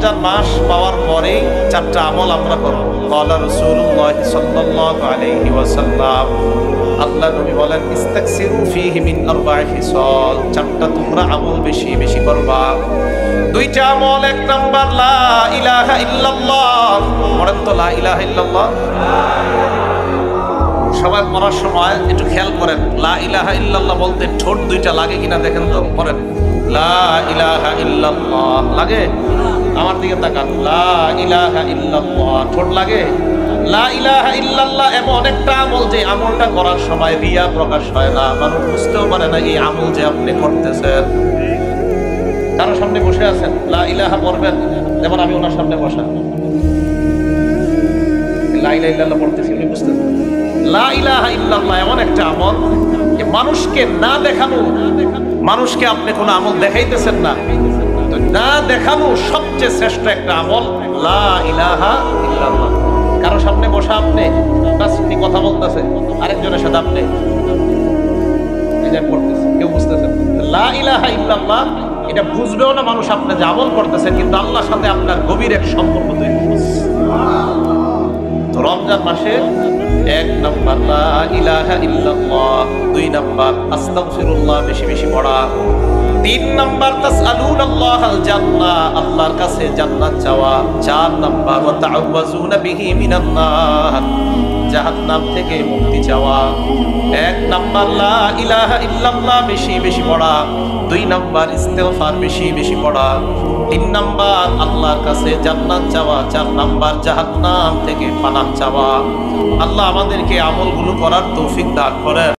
রমজান মাস পাওয়ার পরেই 4টা আমল আমরা করব। ক্বালা রাসূলুল্লাহ সাল্লাল্লাহু আলাইহি ওয়াসাল্লাম, আল্লাহ নবী বলেন ইস্তাকসিরু ফীহি মিন আরবা'i খিসাল, 4টা তোমরা আমল বেশি বেশি করবা। 2টা আমল, 1 নাম্বার লা ইলাহা ইল্লাল্লাহ। পড়েন তো লা ইলাহা ইল্লাল্লাহ। সবাই পড়ার সময় একটু খেয়াল করেন, লা ইলাহা ইল্লাল্লাহ বলতে ঠোঁট 2টা লাগে কিনা দেখেন তো। পড়েন লা ইলাহা ইল্লাল্লাহ, লাগে? আমার দিকে তাকান, লা ইলাহা ইল্লাল্লাহ, ঠোঁট লাগে? লা ইলাহা ইল্লাল্লাহ এমন একটা আমল যে আমলটা করার সময় রিয়া প্রকাশ হয় না, মানুষ বুঝতেও পারে না এই আমল যে আপনি করতেছেন। কারো সামনে বসে আছেন, লা ইলাহা পড়বেন, যেমন আমি ওনার সামনে বসা, লা ইলাহা ইল্লাল্লাহ পড়তেছি, উনি বুঝতেছেন। লা ইলাহা ইল্লাল্লাহ এমন একটা আমল যে মানুষকে না দেখানো, মানুষকে আপনি কোনো আমল দেখাইতেছেন না, তো না দেখানো সবচেয়ে শ্রেষ্ঠ একটা আমল লা ইলাহা ইল্লাল্লাহ। কারো সামনে বসা আপনি বাস উনি কথা বলতেছে, আরেকজনের সাথে আপনি পড়তেছেন, কেউ বুঝতেছেন লা ইলাহা ইল্লাল্লাহ, এটা বুঝবেও না মানুষ আপনি যে আমল করতেছেন, কিন্তু আল্লাহর সাথে আপনার গভীর এক সম্পর্ক তৈরি হচ্ছে। তো রমজান মাসে 1 নাম্বার লা ইলাহা ইল্লাল্লাহ, 2 নাম্বার আস্তাগফিরুল্লাহ বেশি বেশি পড়া, 3 নাম্বার তাসআলুনাল্লাহাল জান্নাহ, আল্লাহর কাছে জান্নাত চাওয়া, 4 নাম্বার ওয়া তাআওয়াজুনা বিহি মিনান নার, জাহান্নাম থেকে মুক্তি চাওয়া। 1 নাম্বার লা ইলাহা ইল্লাল্লাহ বেশি বেশি পড়া, 2 নাম্বার ইস্তিগফার বেশি বেশি পড়া, 3 নাম্বার আল্লাহর কাছে জান্নাত চাওয়া, 4 নাম্বার জাহান্নাম থেকে পানাহ চাওয়া। আল্লাহ আমাদেরকে আমলগুলো করার তৌফিক দান করেন।